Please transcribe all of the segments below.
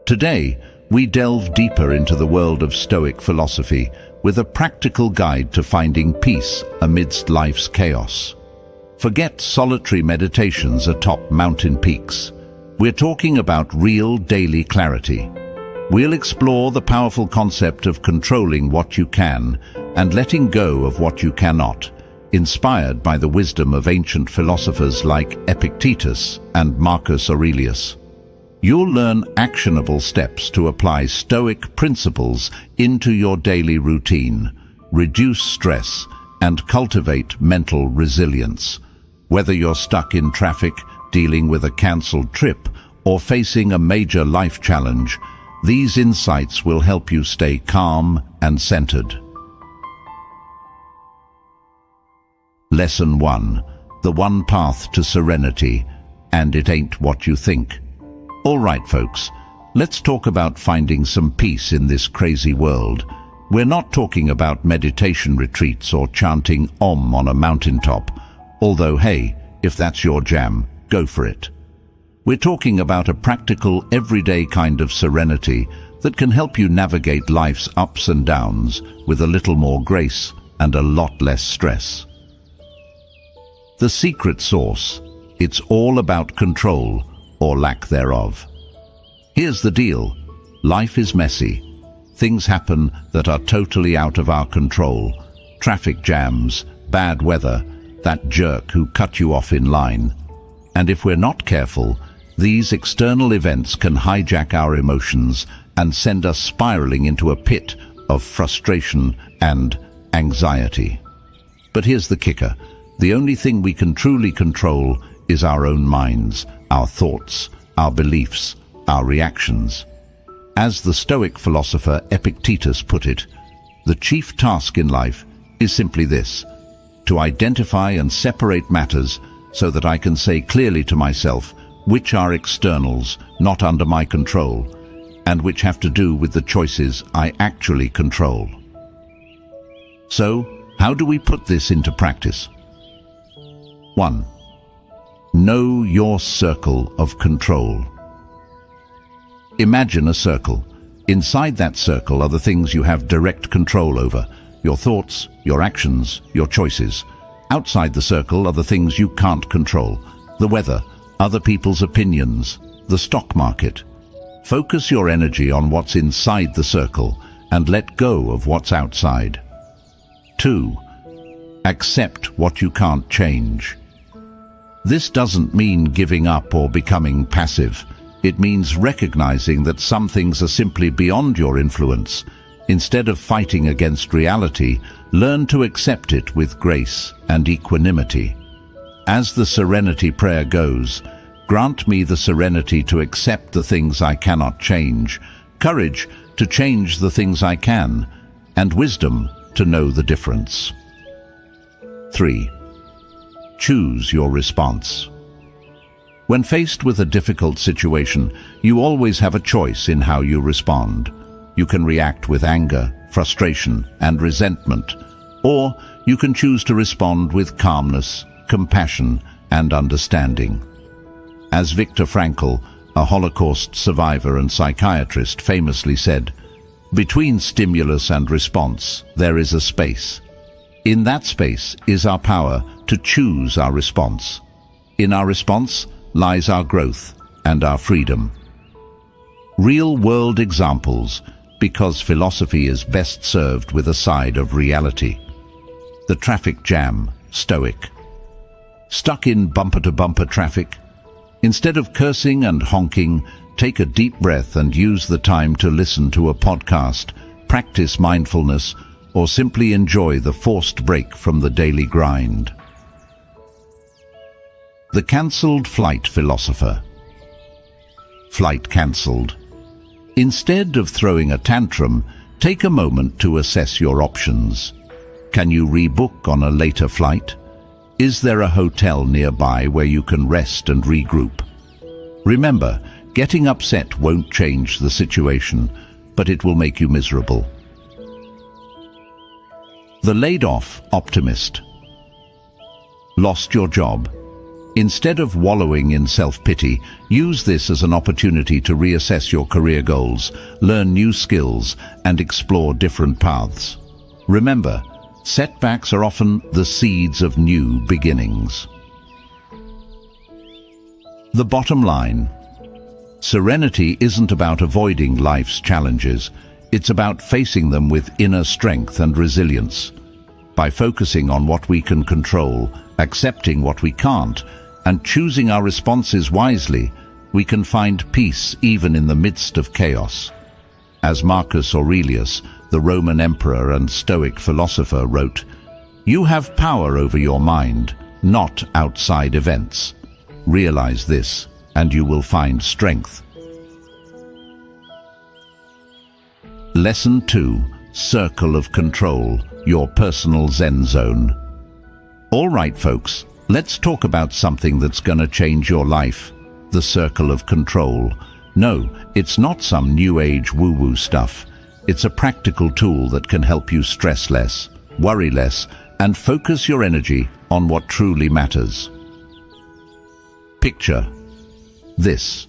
Today, we delve deeper into the world of Stoic philosophy with a practical guide to finding peace amidst life's chaos. Forget solitary meditations atop mountain peaks. We're talking about real daily clarity. We'll explore the powerful concept of controlling what you can and letting go of what you cannot, inspired by the wisdom of ancient philosophers like Epictetus and Marcus Aurelius. You'll learn actionable steps to apply Stoic principles into your daily routine, reduce stress, and cultivate mental resilience. Whether you're stuck in traffic, dealing with a cancelled trip, or facing a major life challenge, these insights will help you stay calm and centered. Lesson 1. The one path to serenity, and it ain't what you think. All right, folks, let's talk about finding some peace in this crazy world. We're not talking about meditation retreats or chanting Om on a mountaintop, although hey, if that's your jam, go for it. We're talking about a practical, everyday kind of serenity that can help you navigate life's ups and downs with a little more grace and a lot less stress. The secret sauce. It's all about control, or lack thereof. Here's the deal. Life is messy. Things happen that are totally out of our control. Traffic jams, bad weather, that jerk who cut you off in line. And if we're not careful, these external events can hijack our emotions and send us spiraling into a pit of frustration and anxiety. But here's the kicker. The only thing we can truly control is our own minds, our thoughts, our beliefs, our reactions. As the Stoic philosopher Epictetus put it, the chief task in life is simply this: to identify and separate matters so that I can say clearly to myself which are externals, not under my control, and which have to do with the choices I actually control. So, how do we put this into practice? 1. Know your circle of control. Imagine a circle. Inside that circle are the things you have direct control over: your thoughts, your actions, your choices. Outside the circle are the things you can't control: the weather, other people's opinions, the stock market. Focus your energy on what's inside the circle and let go of what's outside. 2. Accept what you can't change. This doesn't mean giving up or becoming passive. It means recognizing that some things are simply beyond your influence. Instead of fighting against reality, learn to accept it with grace and equanimity. As the serenity prayer goes, grant me the serenity to accept the things I cannot change, courage to change the things I can, and wisdom to know the difference. 3. Choose your response. When faced with a difficult situation, you always have a choice in how you respond. You can react with anger, frustration, and resentment, or you can choose to respond with calmness, compassion, and understanding. As Viktor Frankl, a Holocaust survivor and psychiatrist, famously said, "Between stimulus and response, there is a space. In that space is our power to choose our response. In our response lies our growth and our freedom." Real-world examples, because philosophy is best served with a side of reality. The traffic jam, Stoic. Stuck in bumper-to-bumper traffic? Instead of cursing and honking, take a deep breath and use the time to listen to a podcast, practice mindfulness, or simply enjoy the forced break from the daily grind. The cancelled flight philosopher. Flight cancelled. Instead of throwing a tantrum, take a moment to assess your options. Can you rebook on a later flight? Is there a hotel nearby where you can rest and regroup? Remember, getting upset won't change the situation, but it will make you miserable. The laid-off optimist. Lost your job? Instead of wallowing in self-pity, use this as an opportunity to reassess your career goals, learn new skills, and explore different paths. Remember, setbacks are often the seeds of new beginnings. The bottom line: serenity isn't about avoiding life's challenges. It's about facing them with inner strength and resilience. By focusing on what we can control, accepting what we can't, and choosing our responses wisely, we can find peace even in the midst of chaos. As Marcus Aurelius, the Roman emperor and Stoic philosopher, wrote, "You have power over your mind, not outside events. Realize this, and you will find strength." Lesson 2. Circle of Control, your personal Zen zone. All right, folks, let's talk about something that's gonna change your life: the circle of control. No, it's not some new age woo-woo stuff. It's a practical tool that can help you stress less, worry less, and focus your energy on what truly matters. Picture this.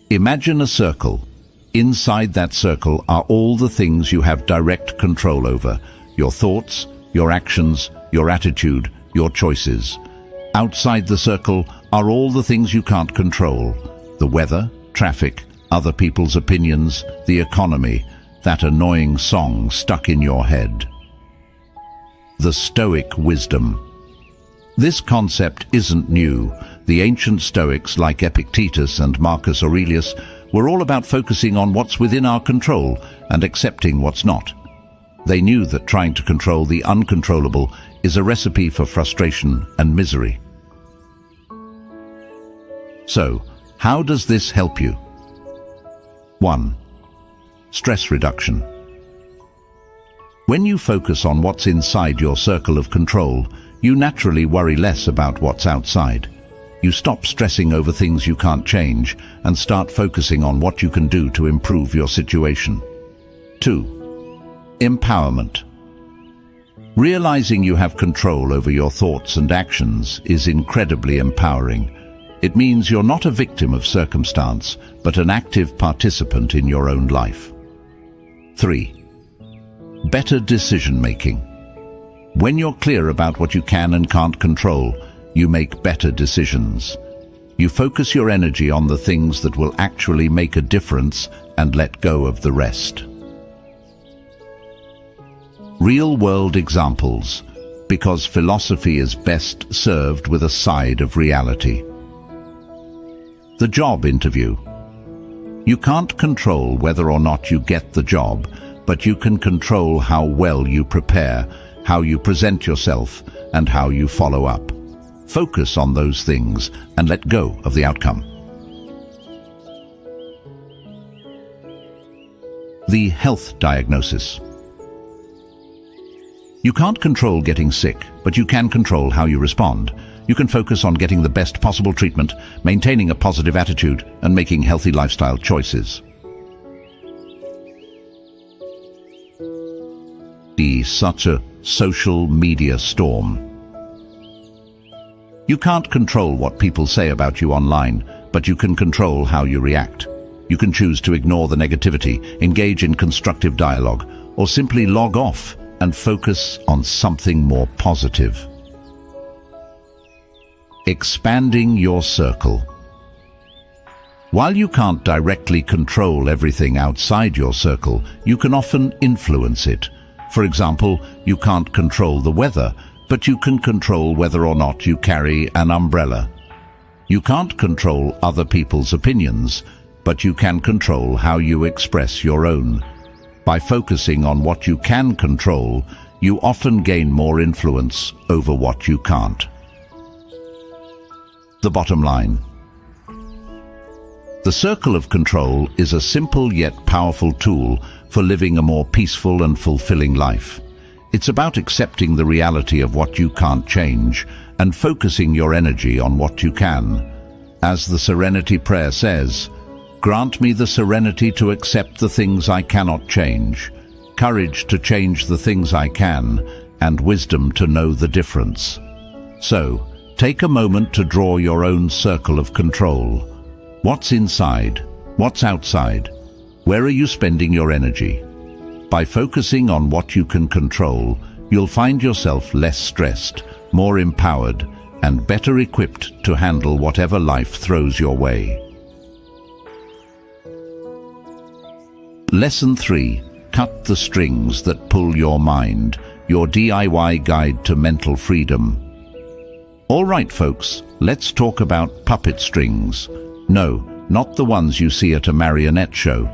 Imagine a circle. Inside that circle are all the things you have direct control over: your thoughts, your actions, your attitude, your choices. Outside the circle are all the things you can't control: the weather, traffic, other people's opinions, the economy, that annoying song stuck in your head. The Stoic wisdom. This concept isn't new. The ancient Stoics like Epictetus and Marcus Aurelius were all about focusing on what's within our control and accepting what's not. They knew that trying to control the uncontrollable is a recipe for frustration and misery. So, how does this help you? 1. Stress reduction. When you focus on what's inside your circle of control, you naturally worry less about what's outside. You stop stressing over things you can't change and start focusing on what you can do to improve your situation. 2. Empowerment. Realizing you have control over your thoughts and actions is incredibly empowering. It means you're not a victim of circumstance, but an active participant in your own life. 3. Better decision-making. When you're clear about what you can and can't control, you make better decisions. You focus your energy on the things that will actually make a difference and let go of the rest. Real-world examples, because philosophy is best served with a side of reality. The job interview. You can't control whether or not you get the job, but you can control how well you prepare, how you present yourself, and how you follow up. Focus on those things and let go of the outcome. The health diagnosis. You can't control getting sick, but you can control how you respond. You can focus on getting the best possible treatment, maintaining a positive attitude, and making healthy lifestyle choices. Such a social media storm. You can't control what people say about you online, but you can control how you react. You can choose to ignore the negativity, engage in constructive dialogue, or simply log off and focus on something more positive. Expanding your circle. While you can't directly control everything outside your circle, you can often influence it. For example, you can't control the weather, but you can control whether or not you carry an umbrella. You can't control other people's opinions, but you can control how you express your own. By focusing on what you can control, you often gain more influence over what you can't. The bottom line. The circle of control is a simple yet powerful tool for living a more peaceful and fulfilling life. It's about accepting the reality of what you can't change and focusing your energy on what you can. As the Serenity Prayer says, "Grant me the serenity to accept the things I cannot change, courage to change the things I can, and wisdom to know the difference." So, Take a moment to draw your own circle of control. What's inside? What's outside? Where are you spending your energy? By focusing on what you can control, you'll find yourself less stressed, more empowered, and better equipped to handle whatever life throws your way. Lesson 3. Cut the strings that pull your mind. Your DIY guide to mental freedom. All right, folks, let's talk about puppet strings. No, not the ones you see at a marionette show.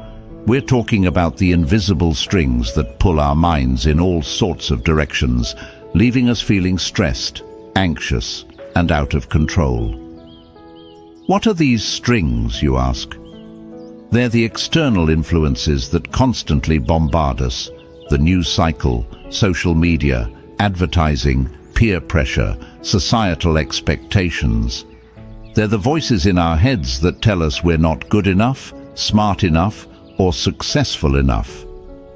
We're talking about the invisible strings that pull our minds in all sorts of directions, leaving us feeling stressed, anxious, and out of control. What are these strings, you ask? They're the external influences that constantly bombard us: the news cycle, social media, advertising, peer pressure, societal expectations. They're the voices in our heads that tell us we're not good enough, smart enough, or successful enough.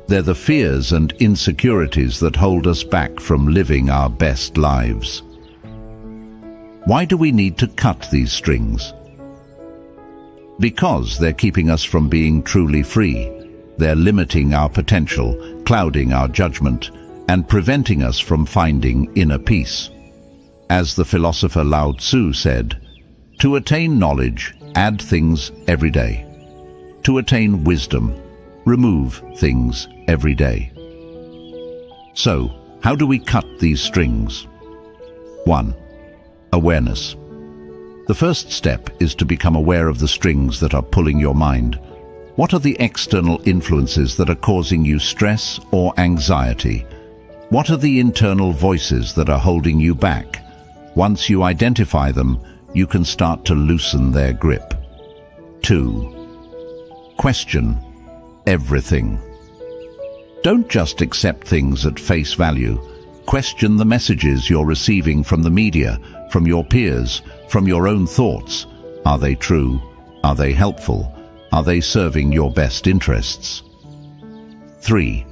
They're the fears and insecurities that hold us back from living our best lives. Why do we need to cut these strings? Because they're keeping us from being truly free. They're limiting our potential, clouding our judgment, and preventing us from finding inner peace. As the philosopher Lao Tzu said, "To attain knowledge, add things every day. To attain wisdom, remove things every day." So, how do we cut these strings? 1. Awareness. The first step is to become aware of the strings that are pulling your mind. What are the external influences that are causing you stress or anxiety? What are the internal voices that are holding you back? Once you identify them, you can start to loosen their grip. 2. Question everything. Don't just accept things at face value. Question the messages you're receiving from the media, from your peers, from your own thoughts. Are they true? Are they helpful? Are they serving your best interests? 3.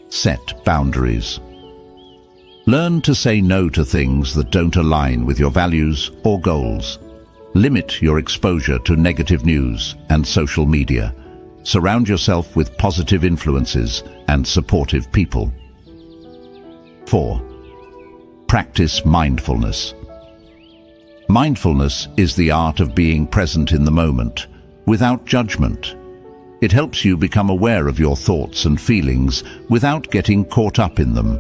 Set boundaries. Learn to say no to things that don't align with your values or goals. Limit your exposure to negative news and social media. Surround yourself with positive influences and supportive people. 4. Practice mindfulness. Mindfulness is the art of being present in the moment, without judgment. It helps you become aware of your thoughts and feelings without getting caught up in them.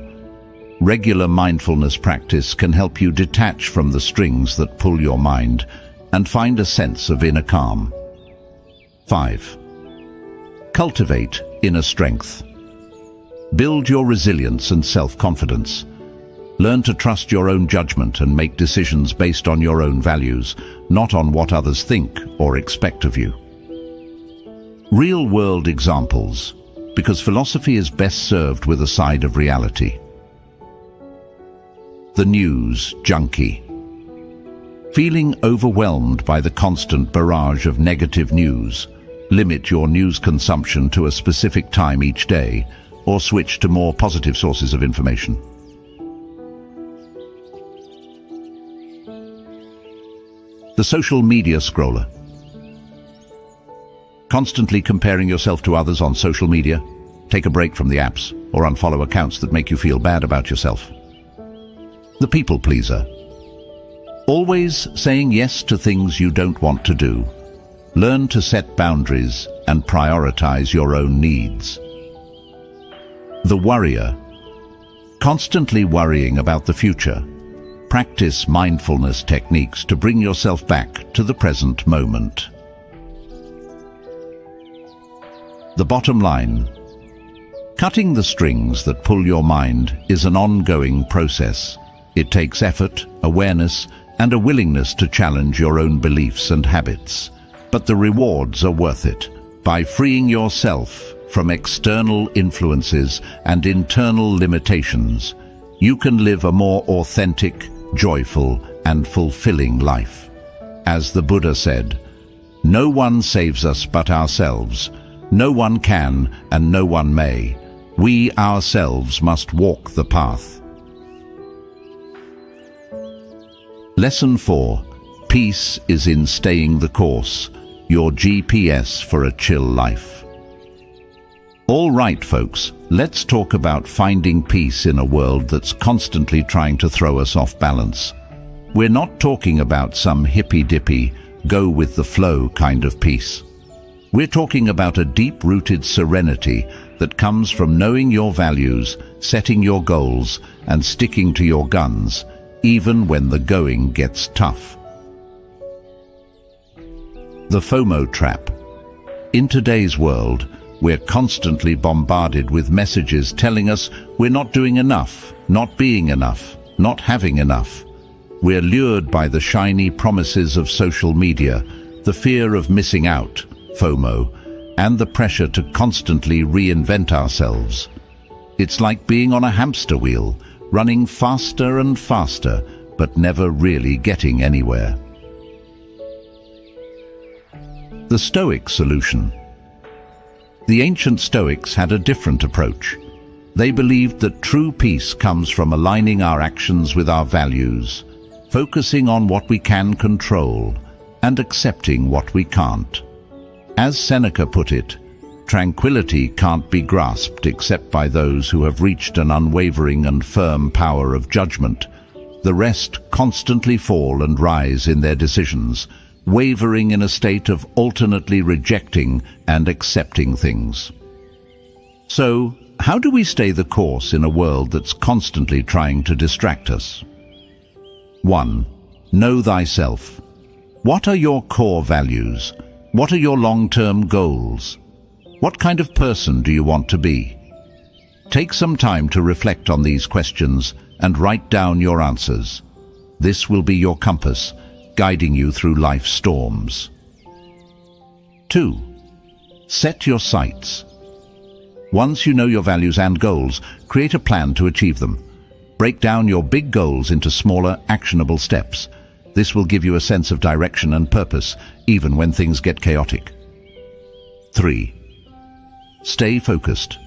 Regular mindfulness practice can help you detach from the strings that pull your mind and find a sense of inner calm. 5. Cultivate inner strength. Build your resilience and self-confidence. Learn to trust your own judgment and make decisions based on your own values, not on what others think or expect of you. Real-world examples, because philosophy is best served with a side of reality. The news junkie. Feeling overwhelmed by the constant barrage of negative news? Limit your news consumption to a specific time each day, or switch to more positive sources of information. The social media scroller. Constantly comparing yourself to others on social media? Take a break from the apps or unfollow accounts that make you feel bad about yourself. The people pleaser. Always saying yes to things you don't want to do. Learn to set boundaries and prioritize your own needs. The worrier. Constantly worrying about the future. Practice mindfulness techniques to bring yourself back to the present moment. The bottom line. Cutting the strings that pull your mind is an ongoing process. It takes effort, awareness, and a willingness to challenge your own beliefs and habits. But the rewards are worth it. By freeing yourself from external influences and internal limitations, you can live a more authentic, joyful, and fulfilling life. As the Buddha said, "No one saves us but ourselves. No one can and no one may. We ourselves must walk the path." Lesson 4. Peace is in staying the course, your GPS for a chill life. All right, folks, let's talk about finding peace in a world that's constantly trying to throw us off balance. We're not talking about some hippy-dippy, go-with-the-flow kind of peace. We're talking about a deep-rooted serenity that comes from knowing your values, setting your goals, and sticking to your guns, even when the going gets tough. The FOMO trap. In today's world, we're constantly bombarded with messages telling us we're not doing enough, not being enough, not having enough. We're lured by the shiny promises of social media, the fear of missing out, FOMO, and the pressure to constantly reinvent ourselves. It's like being on a hamster wheel, running faster and faster, but never really getting anywhere. The Stoic solution. The ancient Stoics had a different approach. They believed that true peace comes from aligning our actions with our values, focusing on what we can control, and accepting what we can't. As Seneca put it, tranquility can't be grasped except by those who have reached an unwavering and firm power of judgment. The rest constantly fall and rise in their decisions, wavering in a state of alternately rejecting and accepting things. So, how do we stay the course in a world that's constantly trying to distract us? 1. Know thyself. What are your core values? What are your long-term goals? What kind of person do you want to be? Take some time to reflect on these questions and write down your answers. This will be your compass, guiding you through life's storms. 2. Set your sights. Once you know your values and goals, create a plan to achieve them. Break down your big goals into smaller, actionable steps. This will give you a sense of direction and purpose, even when things get chaotic. 3. Stay focused.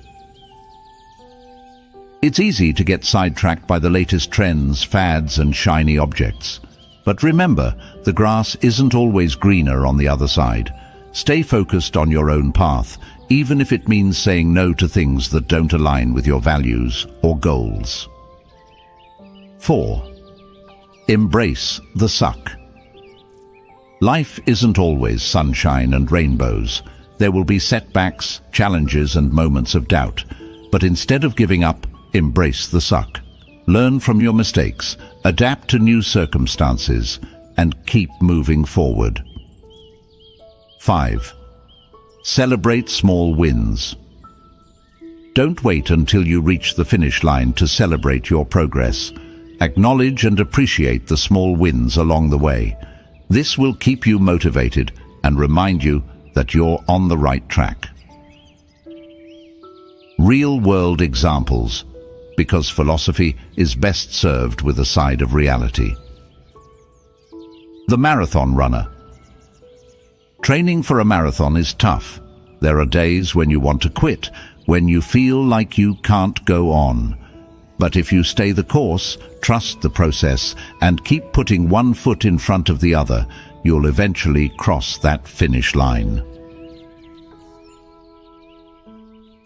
It's easy to get sidetracked by the latest trends, fads, and shiny objects. But remember, the grass isn't always greener on the other side. Stay focused on your own path, even if it means saying no to things that don't align with your values or goals. 4. Embrace the suck. Life isn't always sunshine and rainbows. There will be setbacks, challenges, and moments of doubt. But instead of giving up, embrace the suck. Learn from your mistakes, adapt to new circumstances, and keep moving forward. 5. Celebrate small wins. Don't wait until you reach the finish line to celebrate your progress. Acknowledge and appreciate the small wins along the way. This will keep you motivated and remind you that you're on the right track. Real-world examples, because philosophy is best served with a side of reality. The marathon runner. Training for a marathon is tough. There are days when you want to quit, when you feel like you can't go on. But if you stay the course, trust the process, and keep putting one foot in front of the other, you'll eventually cross that finish line.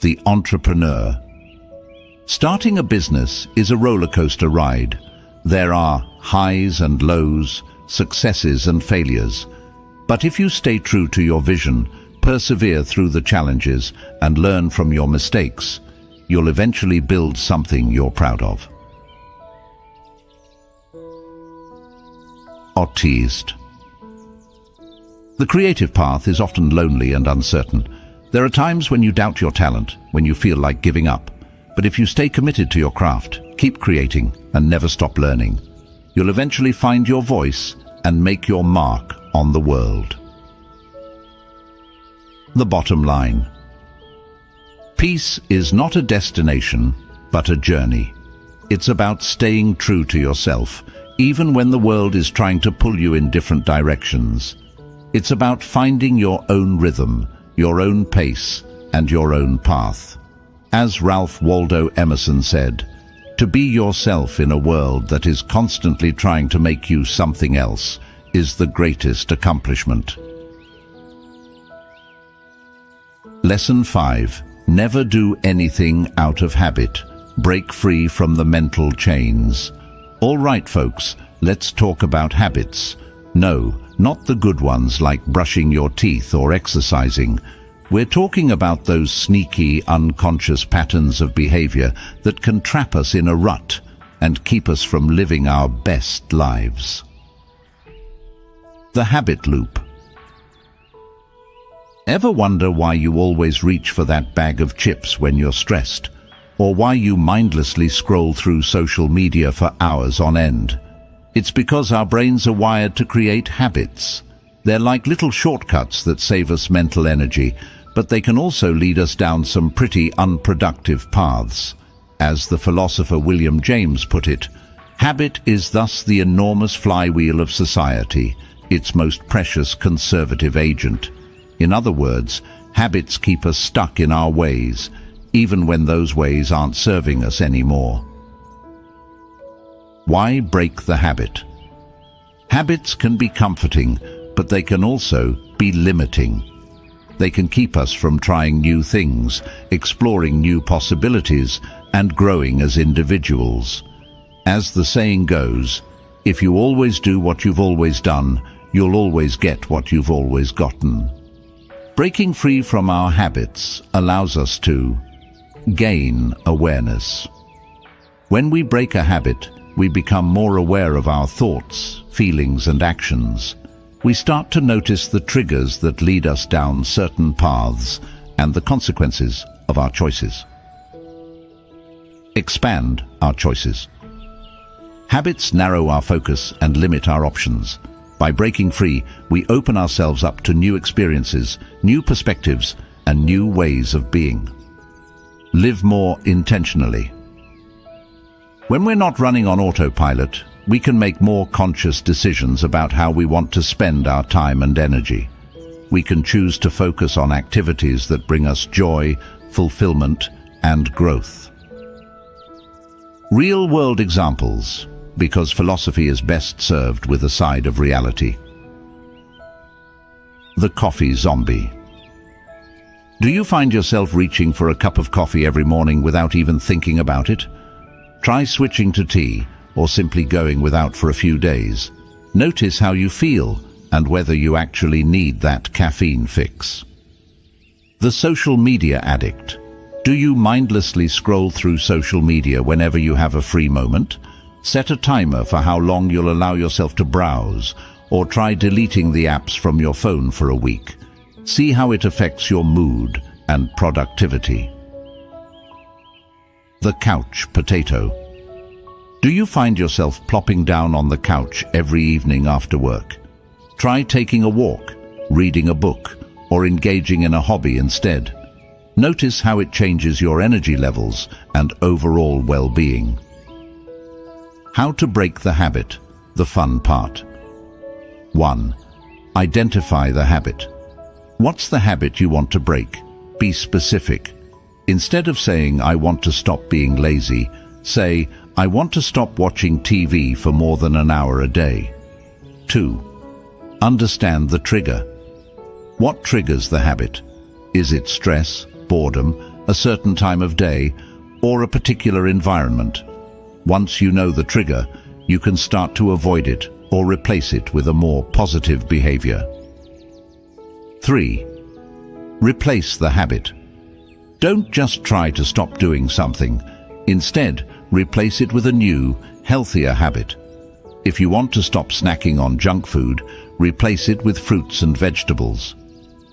The entrepreneur. Starting a business is a roller coaster ride. There are highs and lows, successes and failures. But if you stay true to your vision, persevere through the challenges, and learn from your mistakes, you'll eventually build something you're proud of. Artist. The creative path is often lonely and uncertain. There are times when you doubt your talent, when you feel like giving up. But if you stay committed to your craft, keep creating, and never stop learning, you'll eventually find your voice and make your mark on the world. The bottom line. Peace is not a destination, but a journey. It's about staying true to yourself, even when the world is trying to pull you in different directions. It's about finding your own rhythm, your own pace, and your own path. As Ralph Waldo Emerson said, To be yourself in a world that is constantly trying to make you something else is the greatest accomplishment. Lesson 5. Never do anything out of habit. Break free from the mental chains. All right, folks, let's talk about habits. No, not the good ones like brushing your teeth or exercising. We're talking about those sneaky, unconscious patterns of behavior that can trap us in a rut and keep us from living our best lives. The habit loop. Ever wonder why you always reach for that bag of chips when you're stressed? Or why you mindlessly scroll through social media for hours on end? It's because our brains are wired to create habits. They're like little shortcuts that save us mental energy, but they can also lead us down some pretty unproductive paths. As the philosopher William James put it, habit is thus the enormous flywheel of society, its most precious conservative agent. In other words, habits keep us stuck in our ways, even when those ways aren't serving us anymore. Why break the habit? Habits can be comforting, but they can also be limiting. They can keep us from trying new things, exploring new possibilities, and growing as individuals. As the saying goes, if you always do what you've always done, you'll always get what you've always gotten. Breaking free from our habits allows us to gain awareness. When we break a habit, we become more aware of our thoughts, feelings, and actions. We start to notice the triggers that lead us down certain paths and the consequences of our choices. Expand our choices. Habits narrow our focus and limit our options. By breaking free, we open ourselves up to new experiences, new perspectives, and new ways of being. Live more intentionally. When we're not running on autopilot, we can make more conscious decisions about how we want to spend our time and energy. We can choose to focus on activities that bring us joy, fulfillment, and growth. Real-world examples, because philosophy is best served with a side of reality. The coffee zombie. Do you find yourself reaching for a cup of coffee every morning without even thinking about it? Try switching to tea, or simply going without for a few days. Notice how you feel and whether you actually need that caffeine fix. The social media addict. Do you mindlessly scroll through social media whenever you have a free moment? Set a timer for how long you'll allow yourself to browse, or try deleting the apps from your phone for a week. See how it affects your mood and productivity. The couch potato. Do you find yourself plopping down on the couch every evening after work? Try taking a walk, reading a book, or engaging in a hobby instead. Notice how it changes your energy levels and overall well-being. How to break the habit, the fun part. 1. Identify the habit. What's the habit you want to break? Be specific. Instead of saying, "I want to stop being lazy," say, "I want to stop watching TV for more than an hour a day." 2. Understand the trigger. What triggers the habit? Is it stress, boredom, a certain time of day, or a particular environment? Once you know the trigger, you can start to avoid it or replace it with a more positive behavior. 3. Replace the habit. Don't just try to stop doing something. Instead, replace it with a new, healthier habit. If you want to stop snacking on junk food, replace it with fruits and vegetables.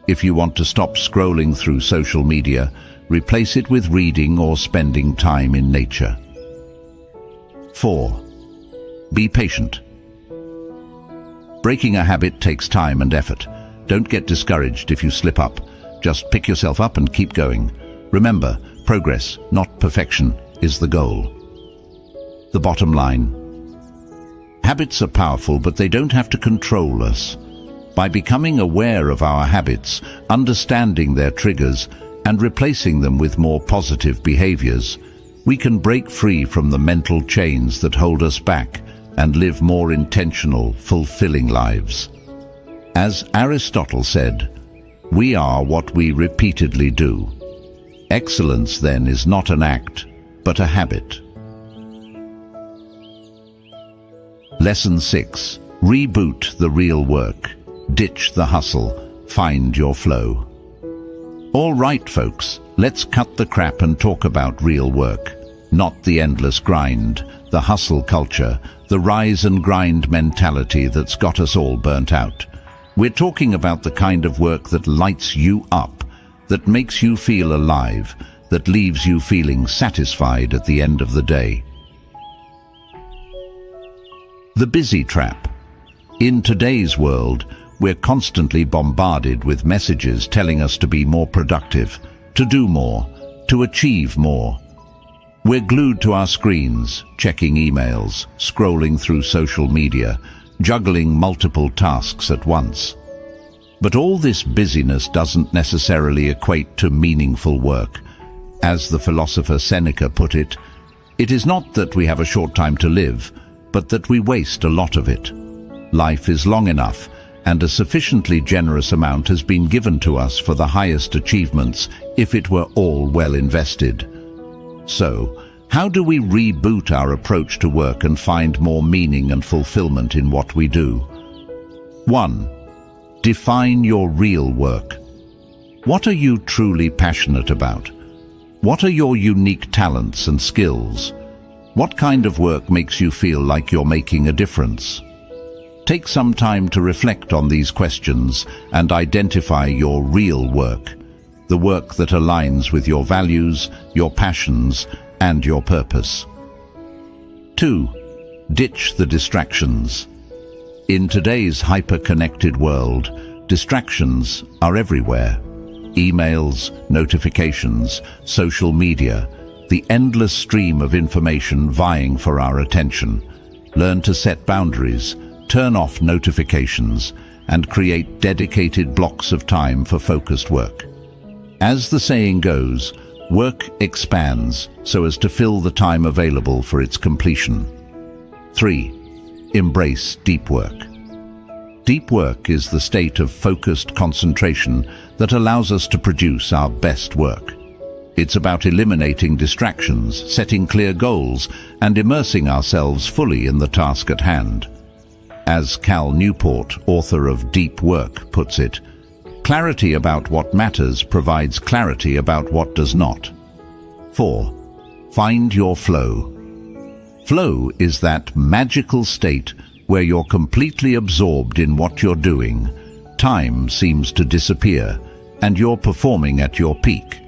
If you want to stop scrolling through social media, replace it with reading or spending time in nature. 4. Be patient. Breaking a habit takes time and effort. Don't get discouraged if you slip up. Just pick yourself up and keep going. Remember, progress, not perfection, is the goal. The bottom line. Habits are powerful, but they don't have to control us. By becoming aware of our habits, understanding their triggers, and replacing them with more positive behaviors, we can break free from the mental chains that hold us back and live more intentional, fulfilling lives. As Aristotle said, we are what we repeatedly do. Excellence, then, is not an act, but a habit. Lesson 6. Reboot the real work. Ditch the hustle. Find your flow. All right, folks, let's cut the crap and talk about real work. Not the endless grind, the hustle culture, the rise and grind mentality that's got us all burnt out. We're talking about the kind of work that lights you up, that makes you feel alive, that leaves you feeling satisfied at the end of the day. The busy trap. In today's world, we're constantly bombarded with messages telling us to be more productive, to do more, to achieve more. We're glued to our screens, checking emails, scrolling through social media, juggling multiple tasks at once. But all this busyness doesn't necessarily equate to meaningful work. As the philosopher Seneca put it, it is not that we have a short time to live, but that we waste a lot of it. Life is long enough, and a sufficiently generous amount has been given to us for the highest achievements if it were all well invested. So, how do we reboot our approach to work and find more meaning and fulfillment in what we do? 1. Define your real work. What are you truly passionate about? What are your unique talents and skills? What kind of work makes you feel like you're making a difference? Take some time to reflect on these questions and identify your real work, the work that aligns with your values, your passions, and your purpose. 2. Ditch the distractions. In today's hyper-connected world, distractions are everywhere. Emails, notifications, social media, the endless stream of information vying for our attention. Learn to set boundaries, turn off notifications, and create dedicated blocks of time for focused work. As the saying goes, work expands so as to fill the time available for its completion. 3. Embrace deep work. Deep work is the state of focused concentration that allows us to produce our best work. It's about eliminating distractions, setting clear goals, and immersing ourselves fully in the task at hand. As Cal Newport, author of Deep Work, puts it, clarity about what matters provides clarity about what does not. 4. Find your flow. Flow is that magical state where you're completely absorbed in what you're doing. Time seems to disappear, and you're performing at your peak.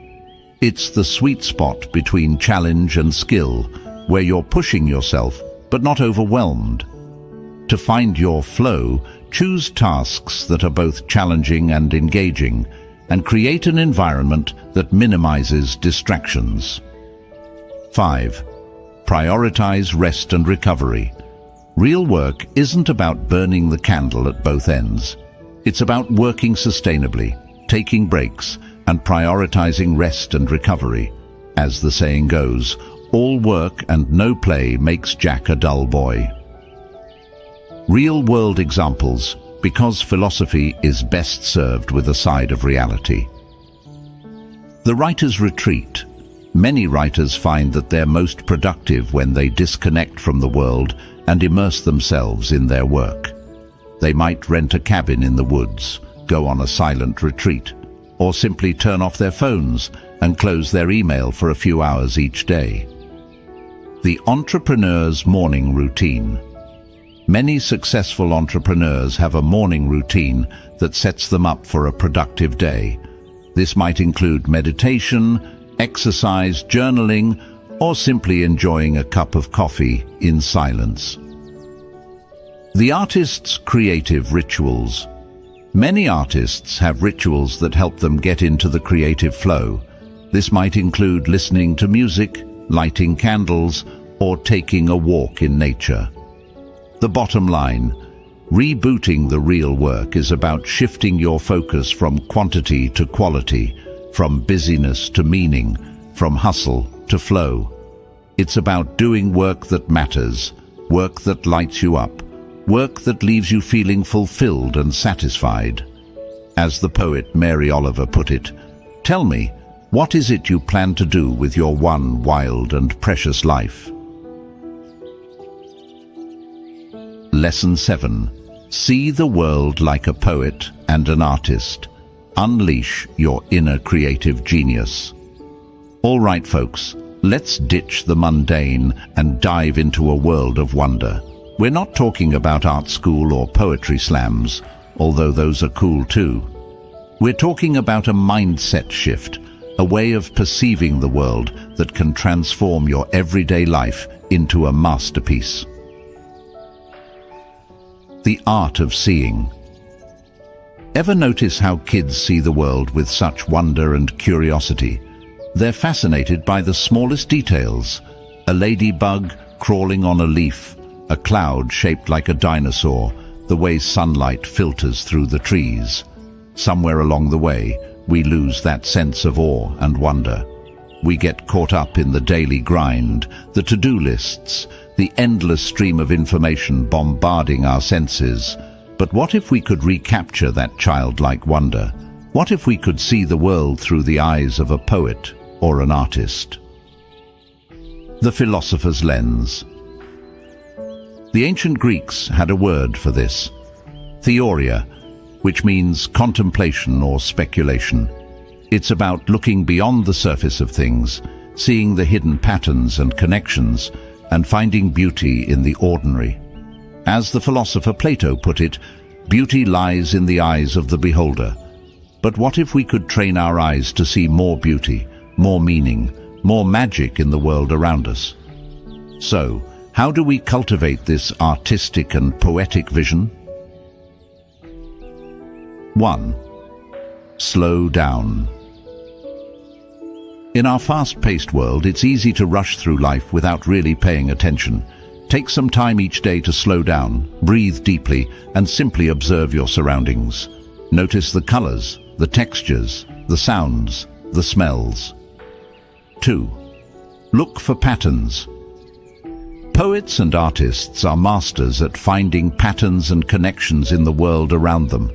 It's the sweet spot between challenge and skill, where you're pushing yourself, but not overwhelmed. To find your flow, choose tasks that are both challenging and engaging, and create an environment that minimizes distractions. 5. Prioritize rest and recovery. Real work isn't about burning the candle at both ends. It's about working sustainably, taking breaks, and prioritizing rest and recovery. As the saying goes, all work and no play makes Jack a dull boy. Real-world examples, because philosophy is best served with a side of reality. The writer's retreat. Many writers find that they're most productive when they disconnect from the world and immerse themselves in their work. They might rent a cabin in the woods, go on a silent retreat, or simply turn off their phones and close their email for a few hours each day. The entrepreneur's morning routine. Many successful entrepreneurs have a morning routine that sets them up for a productive day. This might include meditation, exercise, journaling, or simply enjoying a cup of coffee in silence. The artist's creative rituals. Many artists have rituals that help them get into the creative flow. This might include listening to music, lighting candles, or taking a walk in nature. The bottom line, rebooting the real work is about shifting your focus from quantity to quality, from busyness to meaning, from hustle to flow. It's about doing work that matters, work that lights you up, work that leaves you feeling fulfilled and satisfied. As the poet Mary Oliver put it, "Tell me, what is it you plan to do with your one wild and precious life?" Lesson 7. See the world like a poet and an artist. Unleash your inner creative genius. All right, folks, let's ditch the mundane and dive into a world of wonder. We're not talking about art school or poetry slams, although those are cool too. We're talking about a mindset shift, a way of perceiving the world that can transform your everyday life into a masterpiece. The art of seeing. Ever notice how kids see the world with such wonder and curiosity? They're fascinated by the smallest details. A ladybug crawling on a leaf, a cloud shaped like a dinosaur, the way sunlight filters through the trees. Somewhere along the way, we lose that sense of awe and wonder. We get caught up in the daily grind, the to-do lists, the endless stream of information bombarding our senses. But what if we could recapture that childlike wonder? What if we could see the world through the eyes of a poet or an artist? The philosopher's lens. The ancient Greeks had a word for this, theoria, which means contemplation or speculation. It's about looking beyond the surface of things, seeing the hidden patterns and connections, and finding beauty in the ordinary. As the philosopher Plato put it, beauty lies in the eyes of the beholder. But what if we could train our eyes to see more beauty, more meaning, more magic in the world around us? So, how do we cultivate this artistic and poetic vision? 1. Slow down. In our fast-paced world, it's easy to rush through life without really paying attention. Take some time each day to slow down, breathe deeply, and simply observe your surroundings. Notice the colors, the textures, the sounds, the smells. 2. Look for patterns. Poets and artists are masters at finding patterns and connections in the world around them.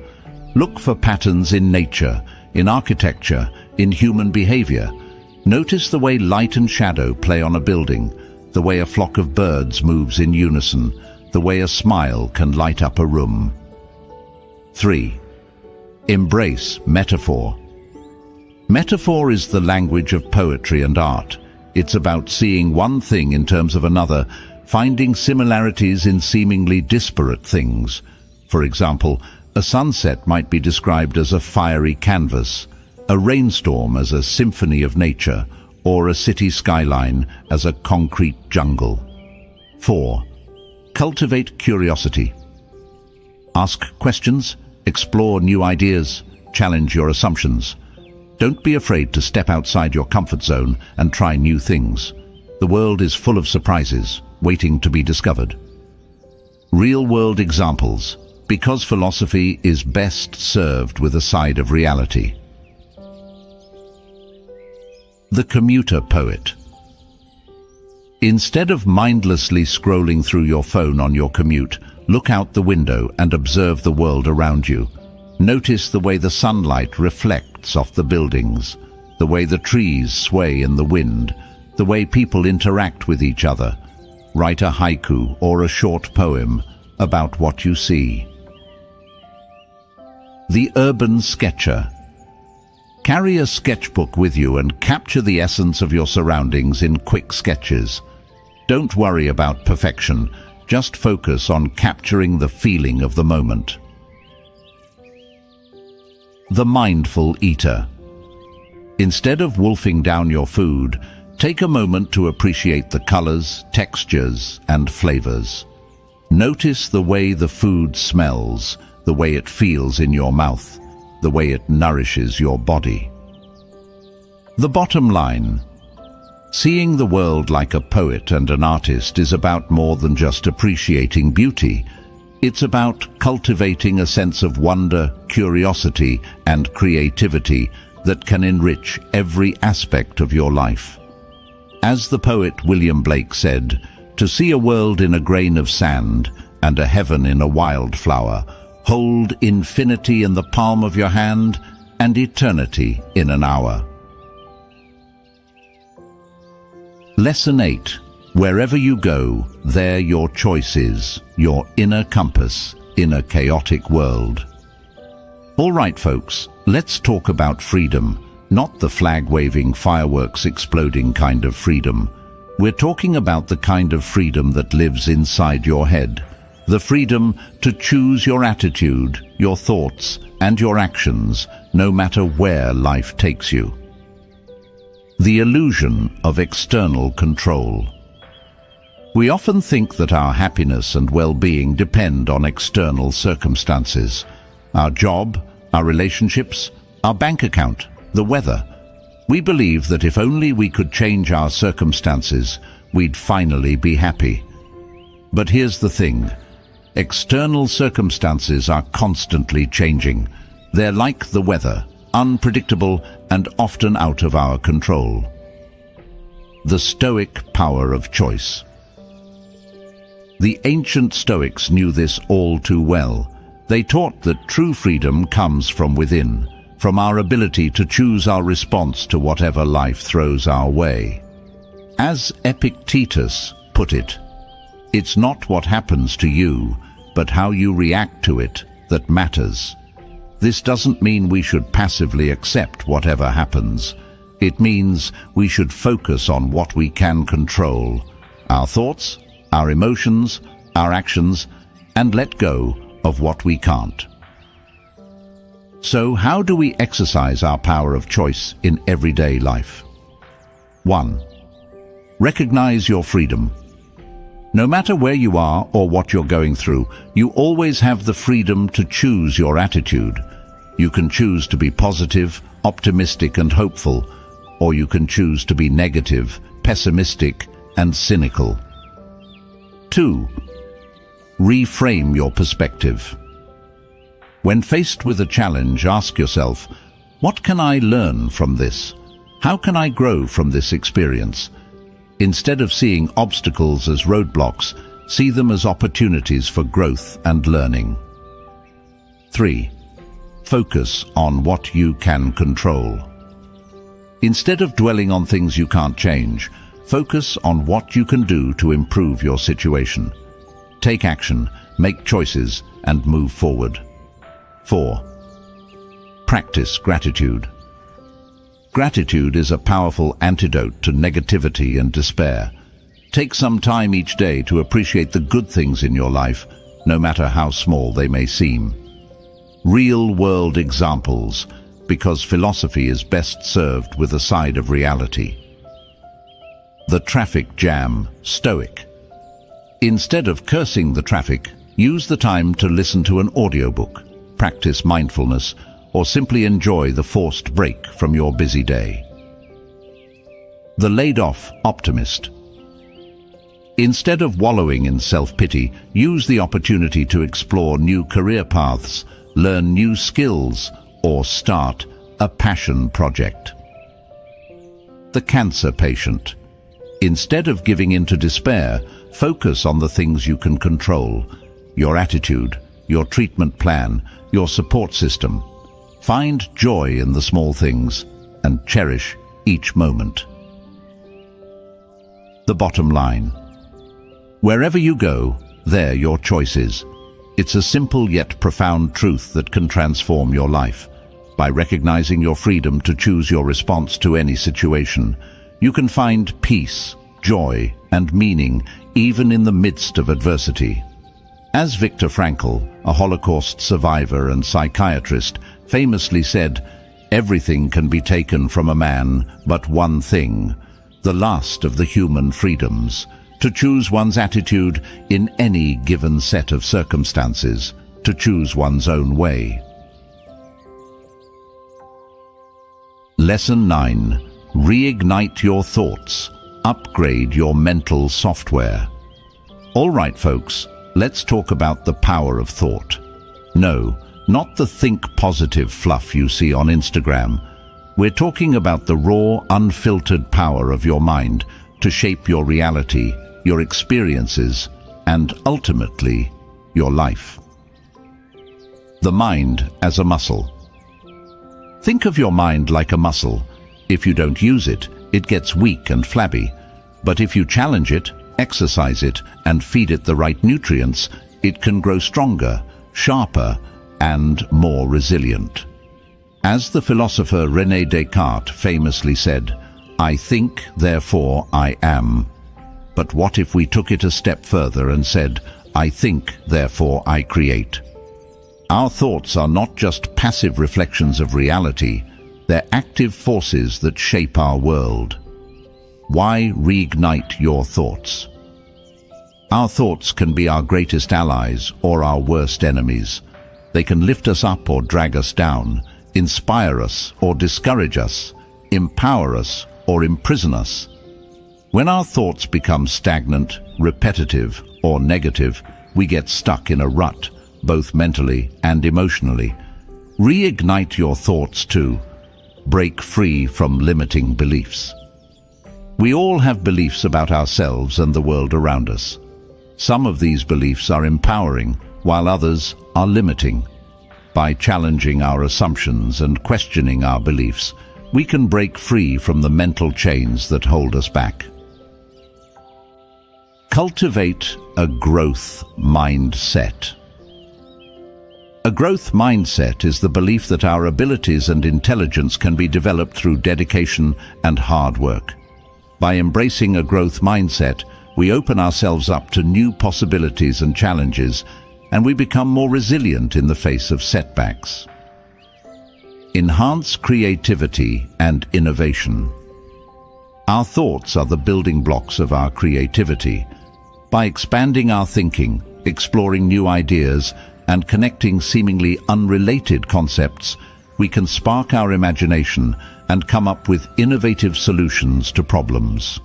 Look for patterns in nature, in architecture, in human behavior. Notice the way light and shadow play on a building, the way a flock of birds moves in unison, the way a smile can light up a room. 3. Embrace metaphor. Metaphor is the language of poetry and art. It's about seeing one thing in terms of another, finding similarities in seemingly disparate things. For example, a sunset might be described as a fiery canvas, a rainstorm as a symphony of nature, or a city skyline as a concrete jungle. 4. Cultivate curiosity. Ask questions, explore new ideas, challenge your assumptions. Don't be afraid to step outside your comfort zone and try new things. The world is full of surprises, waiting to be discovered. Real-world examples, because philosophy is best served with a side of reality. The commuter poet. Instead of mindlessly scrolling through your phone on your commute, look out the window and observe the world around you. Notice the way the sunlight reflects off the buildings, the way the trees sway in the wind, the way people interact with each other. Write a haiku or a short poem about what you see. The urban sketcher. Carry a sketchbook with you and capture the essence of your surroundings in quick sketches. Don't worry about perfection, just focus on capturing the feeling of the moment. The mindful eater. Instead of wolfing down your food, take a moment to appreciate the colors, textures, and flavors. Notice the way the food smells, the way it feels in your mouth, the way it nourishes your body. The bottom line. Seeing the world like a poet and an artist is about more than just appreciating beauty. It's about cultivating a sense of wonder, curiosity, and creativity that can enrich every aspect of your life. As the poet William Blake said, "To see a world in a grain of sand and a heaven in a wildflower, hold infinity in the palm of your hand and eternity in an hour." Lesson 8. Wherever you go, there your choice is, your inner compass in a chaotic world. All right, folks, let's talk about freedom, not the flag-waving, fireworks-exploding kind of freedom. We're talking about the kind of freedom that lives inside your head, the freedom to choose your attitude, your thoughts, and your actions, no matter where life takes you. The illusion of external control. We often think that our happiness and well-being depend on external circumstances. Our job, our relationships, our bank account, the weather. We believe that if only we could change our circumstances, we'd finally be happy. But here's the thing. External circumstances are constantly changing. They're like the weather, unpredictable and often out of our control. The Stoic power of choice. The ancient Stoics knew this all too well. They taught that true freedom comes from within, from our ability to choose our response to whatever life throws our way. As Epictetus put it, "It's not what happens to you, but how you react to it that matters." This doesn't mean we should passively accept whatever happens. It means we should focus on what we can control, our thoughts, our emotions, our actions, and let go of what we can't. So how do we exercise our power of choice in everyday life? 1. Recognize your freedom. No matter where you are or what you're going through, you always have the freedom to choose your attitude. You can choose to be positive, optimistic and hopeful, or you can choose to be negative, pessimistic and cynical. 2. Reframe your perspective. When faced with a challenge, ask yourself, what can I learn from this? How can I grow from this experience? Instead of seeing obstacles as roadblocks, see them as opportunities for growth and learning. 3. Focus on what you can control. Instead of dwelling on things you can't change, focus on what you can do to improve your situation. Take action, make choices, and move forward. 4. Practice gratitude. Gratitude is a powerful antidote to negativity and despair. Take some time each day to appreciate the good things in your life, no matter how small they may seem. Real-world examples, because philosophy is best served with a side of reality. The traffic jam, Stoic. Instead of cursing the traffic, use the time to listen to an audiobook, practice mindfulness, or simply enjoy the forced break from your busy day. The laid-off optimist. Instead of wallowing in self-pity, use the opportunity to explore new career paths, learn new skills, or start a passion project. The cancer patient. Instead of giving in to despair, focus on the things you can control, your attitude, your treatment plan, your support system. Find joy in the small things and cherish each moment. The bottom line. Wherever you go, there your choice is. It's a simple yet profound truth that can transform your life. By recognizing your freedom to choose your response to any situation, you can find peace, joy, and meaning even in the midst of adversity. As Viktor Frankl, a Holocaust survivor and psychiatrist, famously said, "Everything can be taken from a man but one thing, the last of the human freedoms, to choose one's attitude in any given set of circumstances, to choose one's own way." Lesson 9. Reignite your thoughts. Upgrade your mental software. All right, folks, let's talk about the power of thought. No, not the think positive fluff you see on Instagram. We're talking about the raw, unfiltered power of your mind, to shape your reality, your experiences, and ultimately, your life. The mind as a muscle. Think of your mind like a muscle. If you don't use it, it gets weak and flabby. But if you challenge it, exercise it, and feed it the right nutrients, it can grow stronger, sharper, and more resilient. As the philosopher René Descartes famously said, "I think, therefore I am." But what if we took it a step further and said, "I think, therefore I create"? Our thoughts are not just passive reflections of reality, they're active forces that shape our world. Why reignite your thoughts? Our thoughts can be our greatest allies or our worst enemies. They can lift us up or drag us down, inspire us or discourage us, empower us or imprison us. When our thoughts become stagnant, repetitive, or negative, we get stuck in a rut, both mentally and emotionally. Reignite your thoughts to break free from limiting beliefs. We all have beliefs about ourselves and the world around us. Some of these beliefs are empowering, while others are limiting. By challenging our assumptions and questioning our beliefs, we can break free from the mental chains that hold us back. Cultivate a growth mindset. A growth mindset is the belief that our abilities and intelligence can be developed through dedication and hard work. By embracing a growth mindset, we open ourselves up to new possibilities and challenges, and we become more resilient in the face of setbacks. Enhance creativity and innovation. Our thoughts are the building blocks of our creativity. By expanding our thinking, exploring new ideas, and connecting seemingly unrelated concepts, we can spark our imagination and come up with innovative solutions to problems.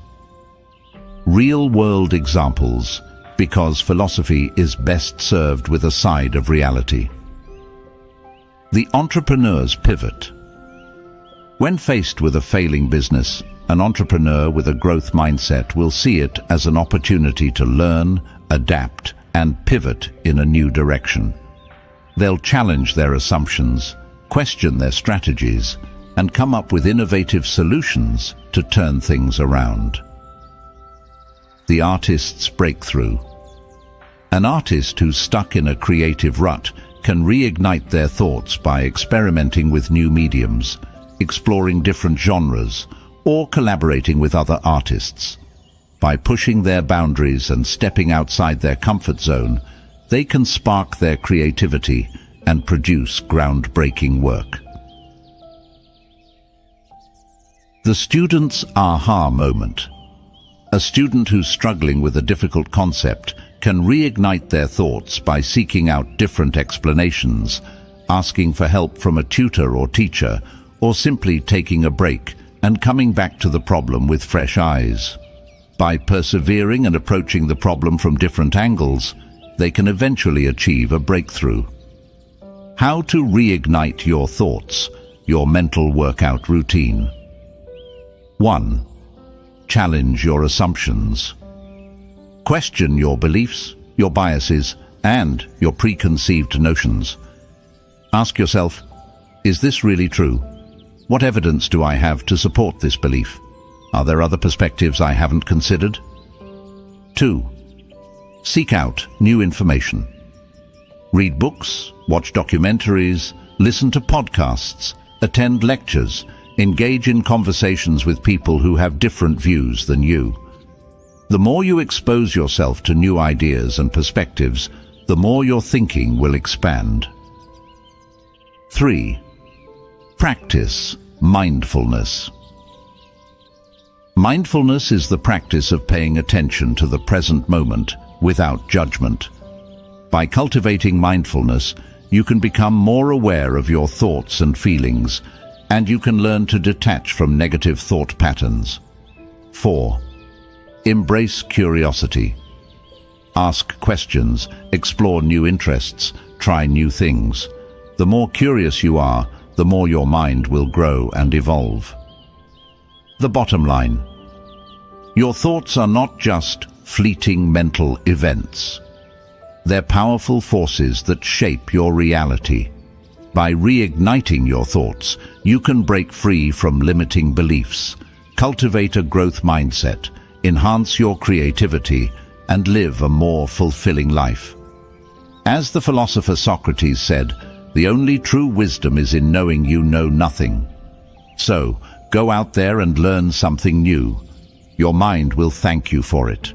Real-world examples, because philosophy is best served with a side of reality. The entrepreneur's pivot. When faced with a failing business, an entrepreneur with a growth mindset will see it as an opportunity to learn, adapt, and pivot in a new direction. They'll challenge their assumptions, question their strategies, and come up with innovative solutions to turn things around. The artist's breakthrough. An artist who's stuck in a creative rut can reignite their thoughts by experimenting with new mediums, exploring different genres, or collaborating with other artists. By pushing their boundaries and stepping outside their comfort zone, they can spark their creativity and produce groundbreaking work. The student's aha moment. A student who's struggling with a difficult concept can reignite their thoughts by seeking out different explanations, asking for help from a tutor or teacher, or simply taking a break and coming back to the problem with fresh eyes. By persevering and approaching the problem from different angles, they can eventually achieve a breakthrough. How to reignite your thoughts, your mental workout routine. 1. Challenge your assumptions. Question your beliefs, your biases, and your preconceived notions. Ask yourself, is this really true? What evidence do I have to support this belief? Are there other perspectives I haven't considered? 2. Seek out new information. Read books, watch documentaries, listen to podcasts, attend lectures, engage in conversations with people who have different views than you. The more you expose yourself to new ideas and perspectives, the more your thinking will expand. 3. Practice mindfulness. Mindfulness is the practice of paying attention to the present moment without judgment. By cultivating mindfulness, you can become more aware of your thoughts and feelings, and you can learn to detach from negative thought patterns. 4. Embrace curiosity. Ask questions, explore new interests, try new things. The more curious you are, the more your mind will grow and evolve. The bottom line. Your thoughts are not just fleeting mental events. They're powerful forces that shape your reality. By reigniting your thoughts, you can break free from limiting beliefs, cultivate a growth mindset, enhance your creativity, and live a more fulfilling life. As the philosopher Socrates said, the only true wisdom is in knowing you know nothing. So, go out there and learn something new. Your mind will thank you for it.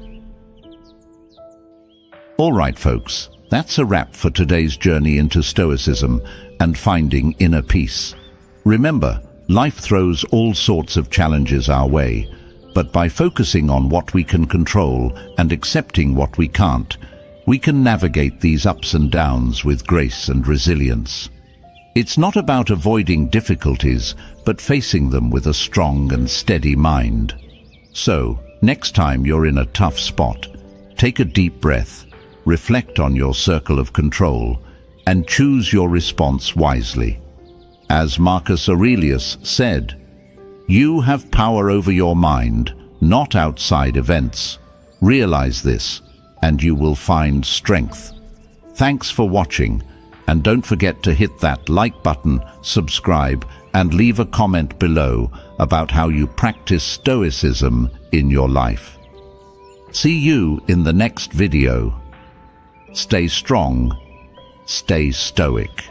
All right, folks, that's a wrap for today's journey into Stoicism and finding inner peace. Remember, life throws all sorts of challenges our way, but by focusing on what we can control and accepting what we can't, we can navigate these ups and downs with grace and resilience. It's not about avoiding difficulties, but facing them with a strong and steady mind. So, next time you're in a tough spot, take a deep breath, reflect on your circle of control, and choose your response wisely. As Marcus Aurelius said, "You have power over your mind, not outside events. Realize this, and you will find strength." Thanks for watching, and don't forget to hit that like button, subscribe, and leave a comment below about how you practice Stoicism in your life. See you in the next video. Stay strong, stay stoic.